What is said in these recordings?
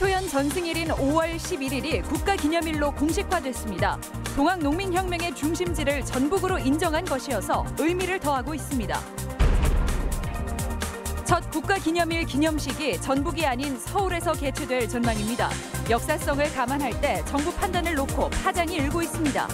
황토현 전승일인 5월 11일이 국가기념일로 공식화됐습니다. 동학농민혁명의 중심지를 전북으로 인정한 것이어서 의미를 더하고 있습니다. 첫 국가기념일 기념식이 전북이 아닌 서울에서 개최될 전망입니다. 역사성을 감안할 때 정부 판단을 놓고 파장이 일고 있습니다.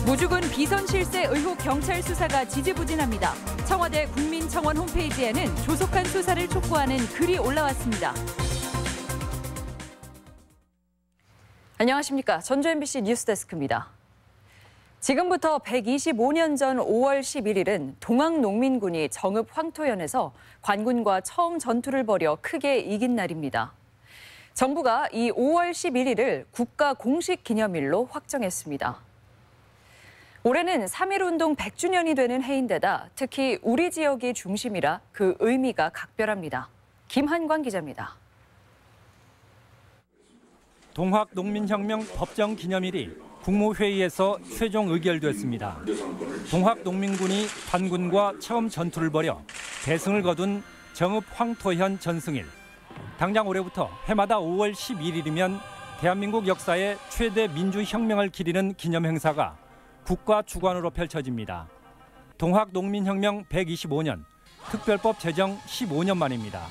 무주군 비선 실세 의혹 경찰 수사가 지지부진합니다. 청와대 국민청원 홈페이지에는 조속한 수사를 촉구하는 글이 올라왔습니다. 안녕하십니까. 전주 MBC 뉴스데스크입니다. 지금부터 125년 전 5월 11일은 동학농민군이 정읍 황토현에서 관군과 처음 전투를 벌여 크게 이긴 날입니다. 정부가 이 5월 11일을 국가 공식 기념일로 확정했습니다. 올해는 3.1운동 100주년이 되는 해인데다 특히 우리 지역이 중심이라 그 의미가 각별합니다. 김한광 기자입니다. 동학농민혁명 법정 기념일이 국무회의에서 최종 의결됐습니다. 동학농민군이 관군과 처음 전투를 벌여 대승을 거둔 정읍 황토현 전승일. 당장 올해부터 해마다 5월 11일이면 대한민국 역사의 최대 민주혁명을 기리는 기념행사가 국가 주관으로 펼쳐집니다. 동학농민혁명 125년, 특별법 제정 15년 만입니다.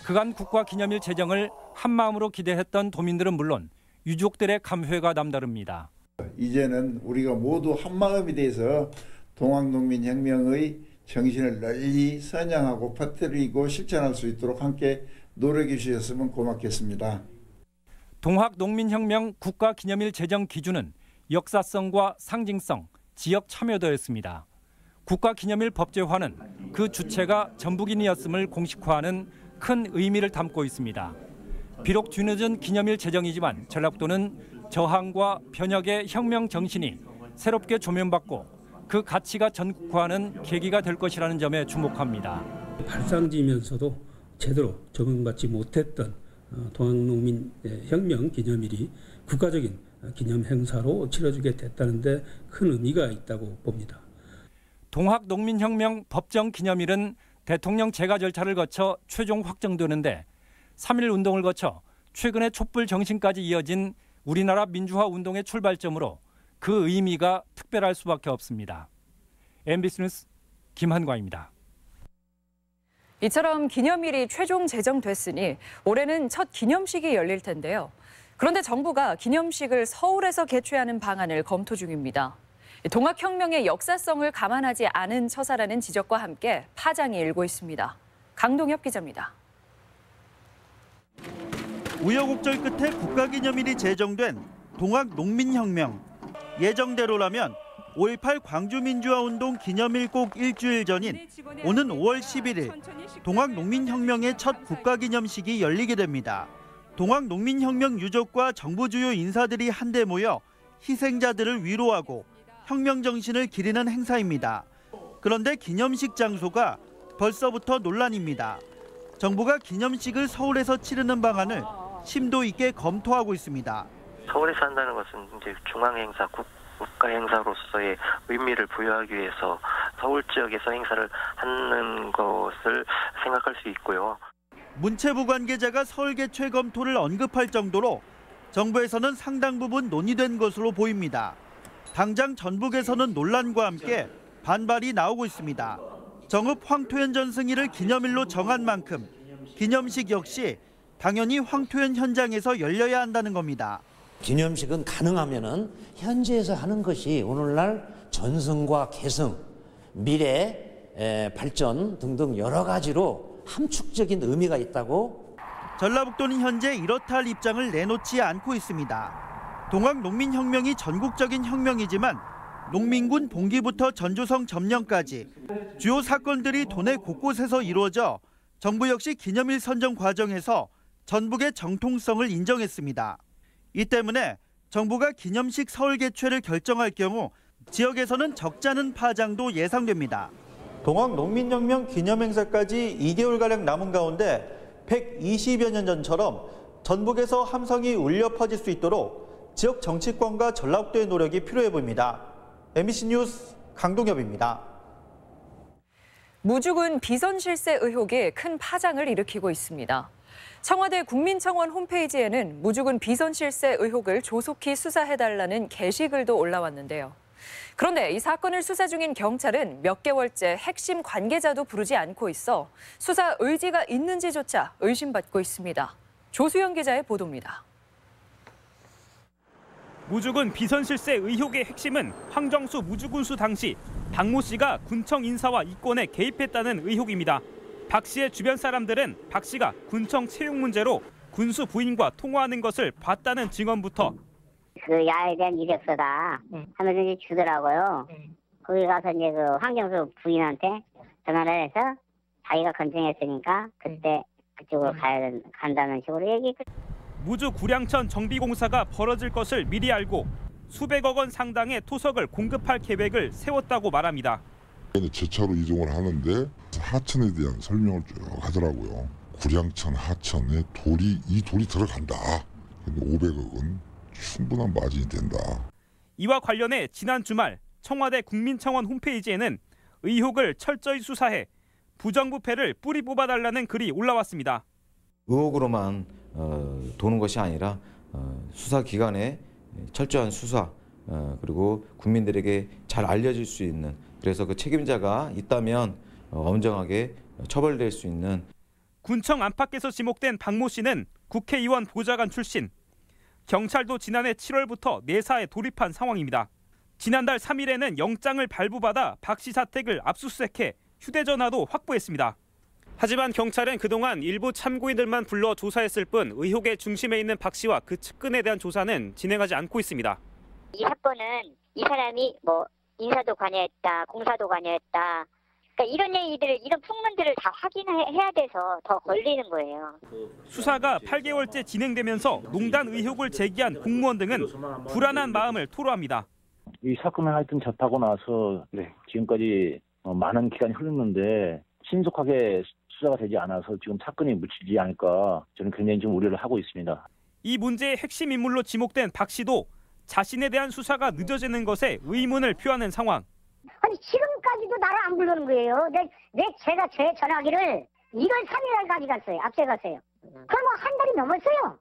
그간 국가기념일 제정을 한마음으로 기대했던 도민들은 물론 유족들의 감회가 남다릅니다. 이제는 우리가 모두 한마음이 돼서 동학농민혁명의 정신을 널리 선양하고 퍼뜨리고 실천할 수 있도록 함께 노력해 주셨으면 고맙겠습니다. 동학농민혁명 국가기념일 제정 기준은 역사성과 상징성, 지역 참여도였습니다. 국가기념일 법제화는 그 주체가 전북인이었음을 공식화하는 큰 의미를 담고 있습니다. 비록 뒤늦은 기념일 제정이지만 전라북도는 저항과 변혁의 혁명 정신이 새롭게 조명받고 그 가치가 전국화하는 계기가 될 것이라는 점에 주목합니다. 발상지면서도 제대로 적응받지 못했던 동학농민혁명 기념일이 국가적인 기념 행사로 치러지게 됐다는 데 큰 의미가 있다고 봅니다. 동학농민혁명 법정 기념일은 대통령 제가 절차를 거쳐 최종 확정되는데 3.1 운동을 거쳐 최근에 촛불 정신까지 이어진 우리나라 민주화 운동의 출발점으로 그 의미가 특별할 수밖에 없습니다. MBC 뉴스 김한광입니다. 이처럼 기념일이 최종 제정됐으니 올해는 첫 기념식이 열릴 텐데요. 그런데 정부가 기념식을 서울에서 개최하는 방안을 검토 중입니다. 동학혁명의 역사성을 감안하지 않은 처사라는 지적과 함께 파장이 일고 있습니다. 강동엽 기자입니다. 우여곡절 끝에 국가기념일이 제정된 동학농민혁명. 예정대로라면 5.18 광주민주화운동 기념일 꼭 일주일 전인 오는 5월 11일 동학농민혁명의 첫 국가기념식이 열리게 됩니다. 동학농민혁명 유족과 정부 주요 인사들이 한데 모여 희생자들을 위로하고 혁명 정신을 기리는 행사입니다. 그런데 기념식 장소가 벌써부터 논란입니다. 정부가 기념식을 서울에서 치르는 방안을 심도 있게 검토하고 있습니다. 서울에서 한다는 것은 이제 중앙 행사, 국가 행사로서의 의미를 부여하기 위해서 서울 지역에서 행사를 하는 것을 생각할 수 있고요. 문체부 관계자가 서울 개최 검토를 언급할 정도로 정부에서는 상당 부분 논의된 것으로 보입니다. 당장 전북에서는 논란과 함께 반발이 나오고 있습니다. 정읍 황토현 전승일을 기념일로 정한 만큼 기념식 역시 당연히 황토현 현장에서 열려야 한다는 겁니다. 기념식은 가능하면은 현지에서 하는 것이 오늘날 전승과 계승, 미래 발전 등등 여러 가지로 함축적인 의미가 있다고. 전라북도는 현재 이렇다 할 입장을 내놓지 않고 있습니다. 동학농민혁명이 전국적인 혁명이지만 농민군 봉기부터 전주성 점령까지 주요 사건들이 도내 곳곳에서 이루어져 정부 역시 기념일 선정 과정에서 전북의 정통성을 인정했습니다. 이 때문에 정부가 기념식 서울 개최를 결정할 경우 지역에서는 적잖은 파장도 예상됩니다. 동학농민혁명 기념행사까지 2개월가량 남은 가운데 120여 년 전처럼 전북에서 함성이 울려 퍼질 수 있도록 지역 정치권과 전라북도의 노력이 필요해 보입니다. MBC 뉴스 강동엽입니다. 무주군 비선 실세 의혹이 큰 파장을 일으키고 있습니다. 청와대 국민청원 홈페이지에는 무주군 비선 실세 의혹을 조속히 수사해달라는 게시글도 올라왔는데요. 그런데 이 사건을 수사 중인 경찰은 몇 개월째 핵심 관계자도 부르지 않고 있어 수사 의지가 있는지조차 의심받고 있습니다. 조수영 기자의 보도입니다. 무주군 비선 실세 의혹의 핵심은 황정수 무주군수 당시 박모 씨가 군청 인사와 이권에 개입했다는 의혹입니다. 박 씨의 주변 사람들은 박 씨가 군청 채용 문제로 군수 부인과 통화하는 것을 봤다는 증언부터 그 야에 대한 이력서다 하면서 이제 주더라고요. 거기 가서 이제 그 황정수 부인한테 전화를 해서 자기가 건청했으니까 그때 그쪽으로 간다는 식으로 얘기. 무주 구량천 정비공사가 벌어질 것을 미리 알고 수백억 원 상당의 토석을 공급할 계획을 세웠다고 말합니다. 제 차로 이동을 하는데 하천에 대한 설명을 쭉 하더라고요. 구량천 하천에 이 돌이 들어간다. 근데 500억은 충분한 마진이 된다. 이와 관련해 지난 주말 청와대 국민청원 홈페이지에는 의혹을 철저히 수사해 부정부패를 뿌리 뽑아달라는 글이 올라왔습니다. 의혹으로만 도는 것이 아니라 수사기관의 철저한 수사 그리고 국민들에게 잘 알려질 수 있는, 그래서 그 책임자가 있다면 엄정하게 처벌될 수 있는. 군청 안팎에서 지목된 박모 씨는 국회의원 보좌관 출신. 경찰도 지난해 7월부터 내사에 돌입한 상황입니다. 지난달 3일에는 영장을 발부받아 박 씨 사택을 압수수색해 휴대전화도 확보했습니다. 하지만 경찰은 그동안 일부 참고인들만 불러 조사했을 뿐 의혹의 중심에 있는 박 씨와 그 측근에 대한 조사는 진행하지 않고 있습니다. 이 사건은 이 사람이 뭐 인사도 관여했다, 공사도 관여했다. 그러니까 이런 얘기들을, 이런 풍문들을 다 확인해야 돼서 더 걸리는 거예요. 수사가 8개월째 진행되면서 농단 의혹을 제기한 공무원 등은 불안한 마음을 토로합니다. 이 사건을 하여튼 접하고 나서 지금까지 많은 기간이 흘렀는데 신속하게 수사가 되지 않아서 지금 사건이 묻히지 않을까 저는 굉장히 좀 우려를 하고 있습니다. 이 문제의 핵심 인물로 지목된 박 씨도 자신에 대한 수사가 늦어지는 것에 의문을 표하는 상황. 아니 지금까지도 나를 안 부르는 거예요. 제가 제 전화기를 1월 3일날 가져갔어요. 앞세갔어요. 그럼 한 달이 넘었어요.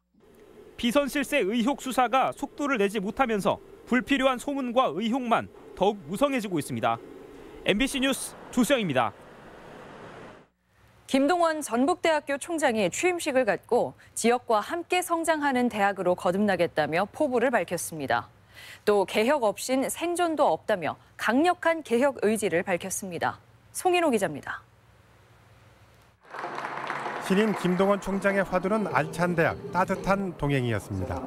비선 실세 의혹 수사가 속도를 내지 못하면서 불필요한 소문과 의혹만 더욱 무성해지고 있습니다. MBC 뉴스 조수영입니다. 김동원 전북대학교 총장이 취임식을 갖고 지역과 함께 성장하는 대학으로 거듭나겠다며 포부를 밝혔습니다. 또 개혁 없인 생존도 없다며 강력한 개혁 의지를 밝혔습니다. 송인호 기자입니다. 신임 김동원 총장의 화두는 알찬 대학, 따뜻한 동행이었습니다.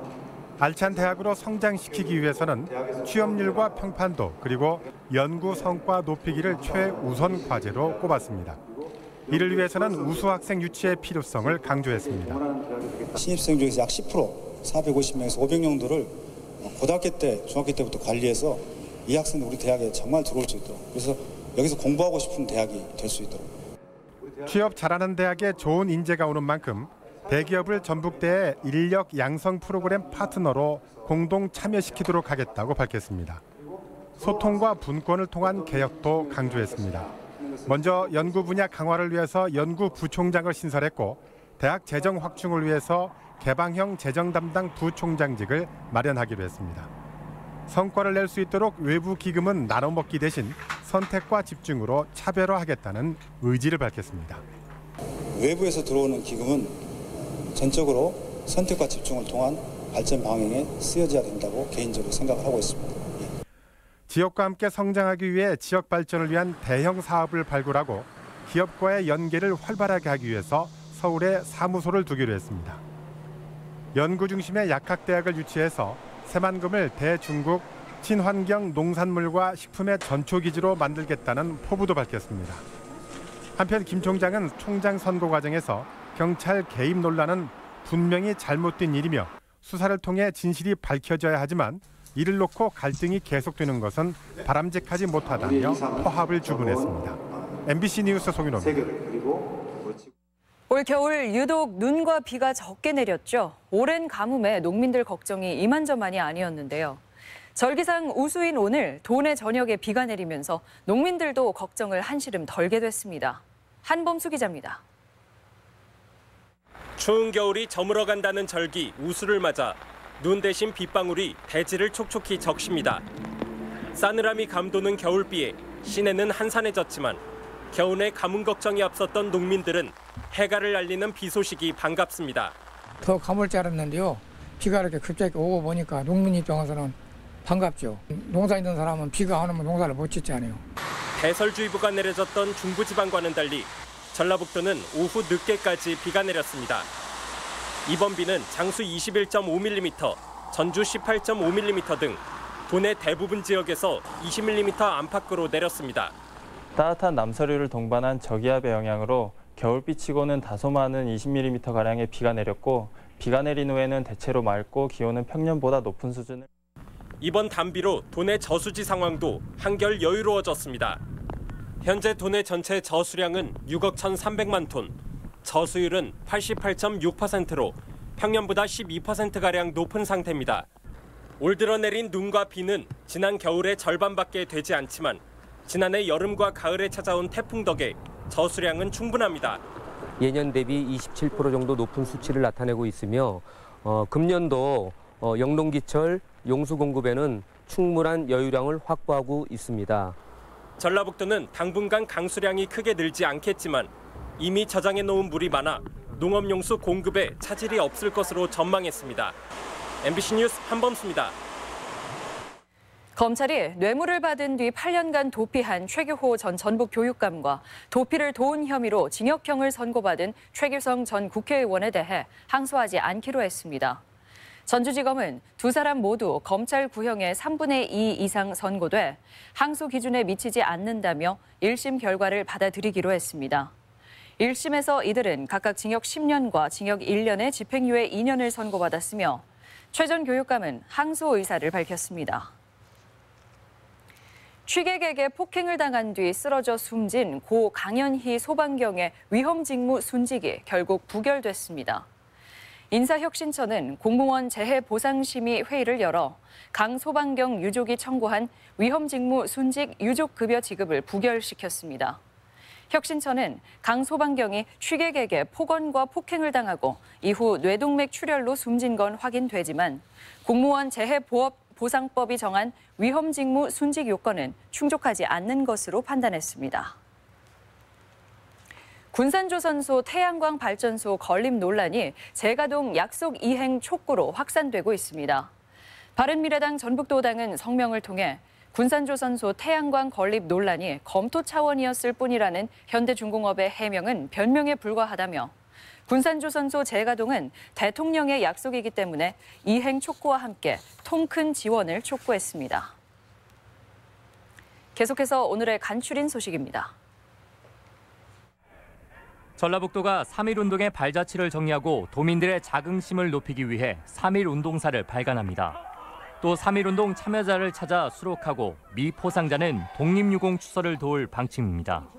알찬 대학으로 성장시키기 위해서는 취업률과 평판도 그리고 연구 성과 높이기를 최우선 과제로 꼽았습니다. 이를 위해서는 우수 학생 유치의 필요성을 강조했습니다. 신입생 중에서 약 10%, 450명에서 500명 정도를 고등학교 때, 중학교 때부터 관리해서 이 학생들 우리 대학에 정말 들어올 수 있도록, 그래서 여기서 공부하고 싶은 대학이 될 수 있도록. 취업 잘하는 대학에 좋은 인재가 오는 만큼 대기업을 전북대의 인력 양성 프로그램 파트너로 공동 참여시키도록 하겠다고 밝혔습니다. 소통과 분권을 통한 개혁도 강조했습니다. 먼저 연구 분야 강화를 위해서 연구부총장을 신설했고 대학 재정 확충을 위해서 개방형 재정 담당 부총장직을 마련하기로 했습니다. 성과를 낼 수 있도록 외부 기금은 나눠먹기 대신 선택과 집중으로 차별화하겠다는 의지를 밝혔습니다. 외부에서 들어오는 기금은 전적으로 선택과 집중을 통한 발전 방향에 쓰여져야 된다고 개인적으로 생각을 하고 있습니다. 지역과 함께 성장하기 위해 지역 발전을 위한 대형 사업을 발굴하고 기업과의 연계를 활발하게 하기 위해서 서울에 사무소를 두기로 했습니다. 연구 중심의 약학대학을 유치해서 새만금을 대중국 친환경 농산물과 식품의 전초기지로 만들겠다는 포부도 밝혔습니다. 한편 김 총장은 총장 선거 과정에서 경찰 개입 논란은 분명히 잘못된 일이며 수사를 통해 진실이 밝혀져야 하지만 이를 놓고 갈등이 계속되는 것은 바람직하지 못하다며 포합을 주문했습니다. MBC 뉴스 송인호입니다. 올 겨울 유독 눈과 비가 적게 내렸죠. 오랜 가뭄에 농민들 걱정이 이만저만이 아니었는데요. 절기상 우수인 오늘 도내 전역에 비가 내리면서 농민들도 걱정을 한시름 덜게 됐습니다. 한범수 기자입니다. 추운 겨울이 저물어간다는 절기 우수를 맞아 눈 대신 빗방울이 대지를 촉촉히 적십니다. 싸늘함이 감도는 겨울비에 시내는 한산해졌지만 겨우내 가뭄 걱정이 앞섰던 농민들은 해가를 알리는 비 소식이 반갑습니다. 더 가물 줄 알았는데요. 비가 이렇게 갑자기 오고 보니까 농민 입장에서는 반갑죠. 농사 있는 사람은 비가 안 오면 농사를 못 짓잖아요. 대설주의보가 내려졌던 중부지방과는 달리 전라북도는 오후 늦게까지 비가 내렸습니다. 이번 비는 장수 21.5mm, 전주 18.5mm 등 도내 대부분 지역에서 20mm 안팎으로 내렸습니다. 따뜻한 남서류를 동반한 저기압의 영향으로 겨울비치고는 다소 많은 20mm가량의 비가 내렸고 비가 내린 후에는 대체로 맑고 기온은 평년보다 높은 수준을 이번 단비로 도내 저수지 상황도 한결 여유로워졌습니다. 현재 도내 전체 저수량은 6억 1,300만 톤, 저수율은 88.6%로 평년보다 12%가량 높은 상태입니다. 올 들어 내린 눈과 비는 지난 겨울의 절반밖에 되지 않지만 지난해 여름과 가을에 찾아온 태풍 덕에 저수량은 충분합니다. 예년 대비 27% 정도 높은 수치를 나타내고 있으며 금년도 영농기철 용수 공급에는 충분한 여유량을 확보하고 있습니다. 전라북도는 당분간 강수량이 크게 늘지 않겠지만 이미 저장해 놓은 물이 많아 농업용수 공급에 차질이 없을 것으로 전망했습니다. MBC 뉴스 한범수입니다. 검찰이 뇌물을 받은 뒤 8년간 도피한 최규호 전 전북교육감과 도피를 도운 혐의로 징역형을 선고받은 최규성 전 국회의원에 대해 항소하지 않기로 했습니다. 전주지검은 두 사람 모두 검찰 구형의 3분의 2 이상 선고돼 항소 기준에 미치지 않는다며 1심 결과를 받아들이기로 했습니다. 1심에서 이들은 각각 징역 10년과 징역 1년에 집행유예 2년을 선고받았으며 최 전 교육감은 항소 의사를 밝혔습니다. 취객에게 폭행을 당한 뒤 쓰러져 숨진 고 강연희 소방경의 위험직무 순직이 결국 부결됐습니다. 인사혁신처는 공무원 재해보상심의 회의를 열어 강 소방경 유족이 청구한 위험직무 순직 유족급여 지급을 부결시켰습니다. 혁신처는 강 소방경이 취객에게 폭언과 폭행을 당하고 이후 뇌동맥 출혈로 숨진 건 확인되지만 공무원 재해보상법이 정한 위험직무 순직 요건은 충족하지 않는 것으로 판단했습니다. 군산조선소 태양광 발전소 건립 논란이 재가동 약속 이행 촉구로 확산되고 있습니다. 바른미래당 전북도당은 성명을 통해 군산조선소 태양광 건립 논란이 검토 차원이었을 뿐이라는 현대중공업의 해명은 변명에 불과하다며 군산조선소 재가동은 대통령의 약속이기 때문에 이행 촉구와 함께 통큰 지원을 촉구했습니다. 계속해서 오늘의 간추린 소식입니다. 전라북도가 3.1운동의 발자취를 정리하고 도민들의 자긍심을 높이기 위해 3.1 운동사를 발간합니다. 또 3.1운동 참여자를 찾아 수록하고 미 포상자는 독립유공 추서를 도울 방침입니다.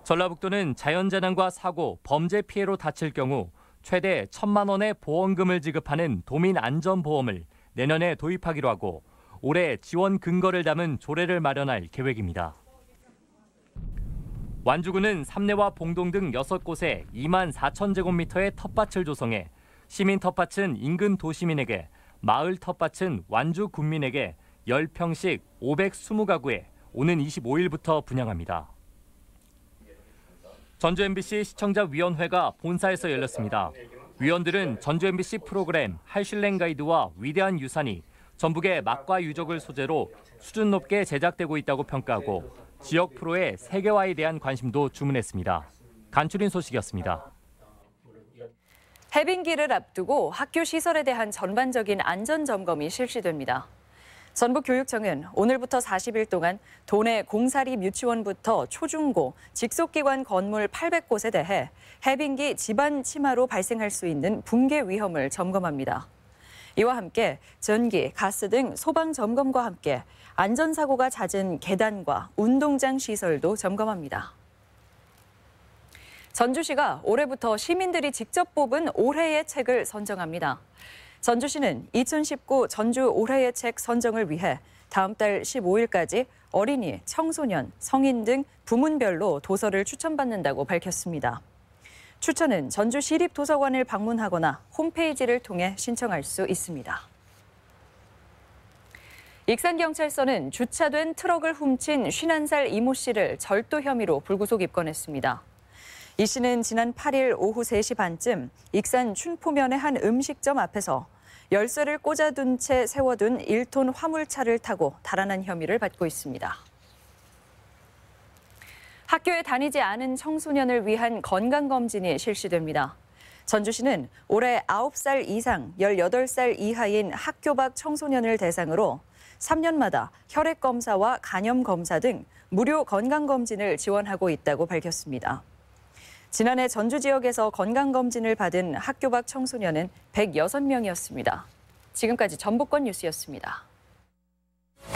전라북도는 자연재난과 사고, 범죄 피해로 다칠 경우 최대 1,000만 원의 보험금을 지급하는 도민안전보험을 내년에 도입하기로 하고 올해 지원 근거를 담은 조례를 마련할 계획입니다. 완주군은 삼내와 봉동 등 6곳에 2만 4천 제곱미터의 텃밭을 조성해 시민 텃밭은 인근 도시민에게, 마을 텃밭은 완주 군민에게 10평씩 520가구에 오는 25일부터 분양합니다. 전주 MBC 시청자위원회가 본사에서 열렸습니다. 위원들은 전주 MBC 프로그램 할슐랭 가이드와 위대한 유산이 전북의 맛과 유적을 소재로 수준 높게 제작되고 있다고 평가하고 지역 프로의 세계화에 대한 관심도 주문했습니다. 간추린 소식이었습니다. 해빙기를 앞두고 학교 시설에 대한 전반적인 안전 점검이 실시됩니다. 전북교육청은 오늘부터 40일 동안 도내 공사립 유치원부터 초중고, 직속기관 건물 800곳에 대해 해빙기 집안 침하로 발생할 수 있는 붕괴 위험을 점검합니다. 이와 함께 전기, 가스 등 소방 점검과 함께 안전사고가 잦은 계단과 운동장 시설도 점검합니다. 전주시가 올해부터 시민들이 직접 뽑은 올해의 책을 선정합니다. 전주시는 2019 전주 올해의 책 선정을 위해 다음 달 15일까지 어린이, 청소년, 성인 등 부문별로 도서를 추천받는다고 밝혔습니다. 추천은 전주시립도서관을 방문하거나 홈페이지를 통해 신청할 수 있습니다. 익산경찰서는 주차된 트럭을 훔친 51살 이모 씨를 절도 혐의로 불구속 입건했습니다. 이 씨는 지난 8일 오후 3시 반쯤 익산 춘포면의 한 음식점 앞에서 열쇠를 꽂아둔 채 세워둔 1톤 화물차를 타고 달아난 혐의를 받고 있습니다. 학교에 다니지 않은 청소년을 위한 건강검진이 실시됩니다. 전주시는 올해 9살 이상 18살 이하인 학교 밖 청소년을 대상으로 3년마다 혈액검사와 간염검사 등 무료 건강검진을 지원하고 있다고 밝혔습니다. 지난해 전주 지역에서 건강검진을 받은 학교 밖 청소년은 106명이었습니다. 지금까지 전북권 뉴스였습니다.